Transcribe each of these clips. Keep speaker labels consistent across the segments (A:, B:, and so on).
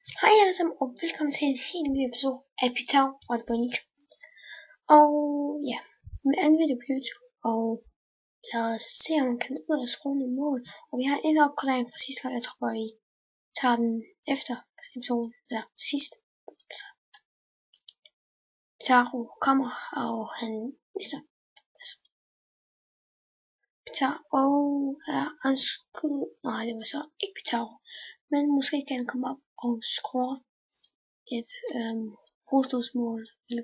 A: Hej alle sammen, og velkommen til en helt ny episode af Pitau og på YouTube. Og ja, med anden video på YouTube, og lad os se om man kan ud af skrue i mål. Og vi har en opgradering fra sidste gang, jeg tror I tager den efter episoden, eller sidst. Så Pitau kommer, og han mister. Pitau, og han skud, nej det var så ikke Pitau, men måske kan han komme op og score et hovedstødsmål, eller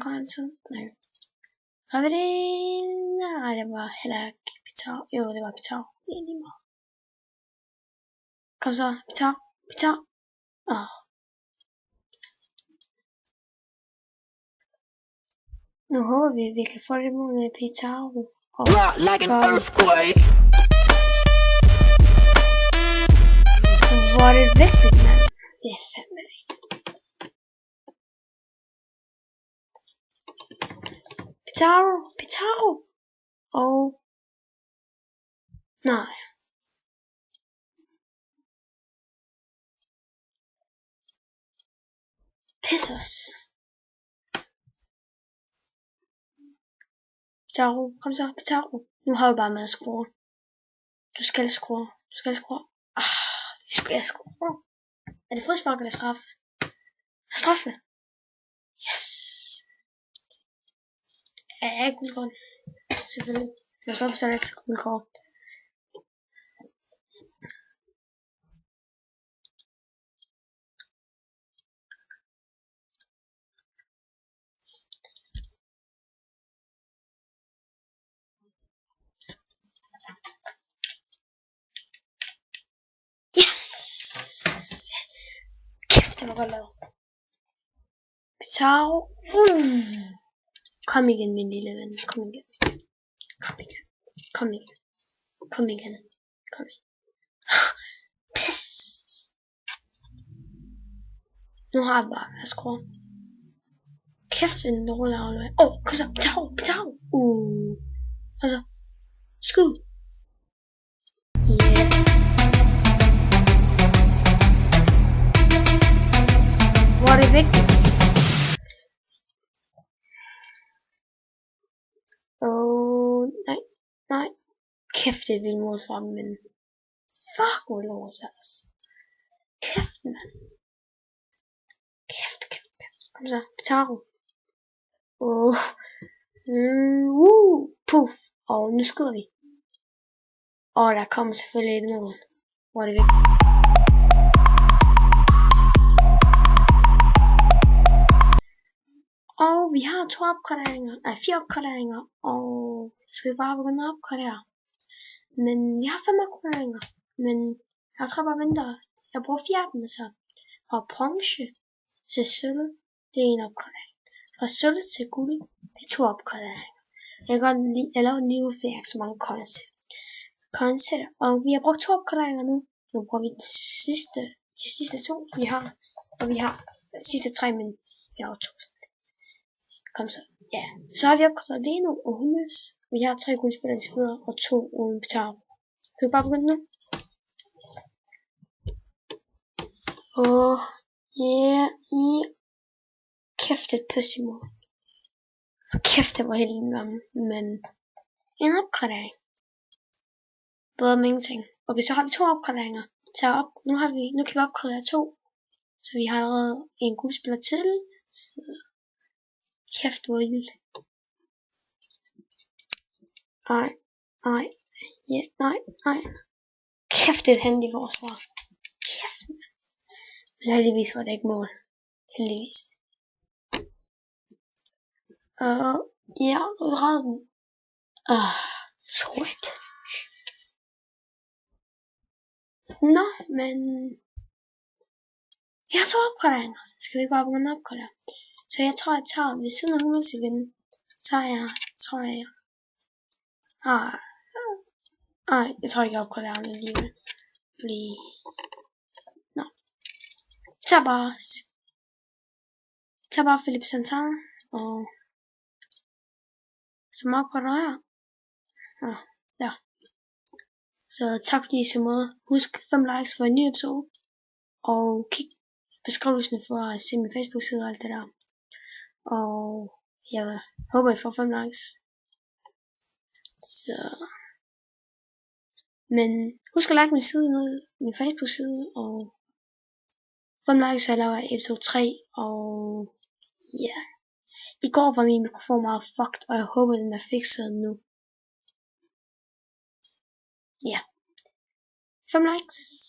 A: går han sådan? Nej. Har vi det? Nej, det var heller ikke Pitau. Jo, det var Pitau. Det er lige meget. Kom så, Pitau. Nu håber vi kan få det mål med Pitau.
B: Rock like an earthquake.
A: Hvor er det vigtigt, mand? Det er fandme vigtigt. Pitau. Og nej. Pis os. Pitau, kom så, Pitau. Nu har du bare med at score. Du skal score. Vi skal score. Er det frispark eller straffe? Straffe. Yes. Ja, guldkort. Selvfølgelig. Jeg står på sådan et guldkort. Yes. Kæft, det var godt lavet. Pitau. Kom igen, min lille ven. Kom igen. Pis. Nu har jeg bare at score. Kæft, en dårlig aflevering. Kom så. Pitau. Altså. Skud. Yes. Hvor er det vigtigt? Nej. Kæft, det er vildt mod for dem, men fuck, hvor lort altså. Kæft, mand. Kæft. Kom så, Pitau. Puff. Og nu skyder vi. Og der kommer selvfølgelig et mål. Hvor er det vigtigt? Og vi har 4 opgraderinger, og skal vi bare begynde at opgradere. Men jeg har 5 opgraderinger, men jeg tror bare venter. Jeg bruger 4 af dem så. Fra bronze til sølv, det er en opgradering. Fra sølv til guld, det er 2 opgraderinger. Jeg kan godt lide at lave nye færg, så mange koncepter. Og vi har brugt 2 opgraderinger nu. Nu bruger vi de sidste 2 vi har. Og vi har de sidste 3, men vi har 2. Kom så. Ja. Så har vi opgraderet Leno og Hummels. Vi har 3 guldspillere og 2 uden Pitau. Kan vi bare begynde nu? Kæft, et pøssemål. Kæft, det var helt gammel. Men en opgradering. Både om ingenting. Okay, så har vi 2 opgraderinger. Nu kan vi opgradere 2. Så vi har allerede en guldspiller til. Så kæft, hvor vildt. Nej. Kæft, det er et handy forsvar. Kæft. Men heldigvis var det ikke mål. Heldigvis. Ja, nu redde den. 2-1. Nå, men jeg har 2 opgraderinger. Skal vi ikke bare begynde at opgradere? Så jeg tror, jeg tager ved siden af Hummels igen. Jeg tror ikke, jeg opgraderer ham alligevel. Fordi nå. Tag bare Philippe Santin. Og som opgraderer her. Ja. Så tak fordi I så meget. Husk 5 likes for en ny episode. Og kig beskrivelsen for at se min Facebook side og alt det der. Og jeg håber I får 5 likes. Så. Men husk at like min side nu, min Facebook side, og 5 likes, så jeg laver episode 3, og ja. I går var min mikrofon meget fucked, og jeg håber den er fikset nu. Ja. 5 likes.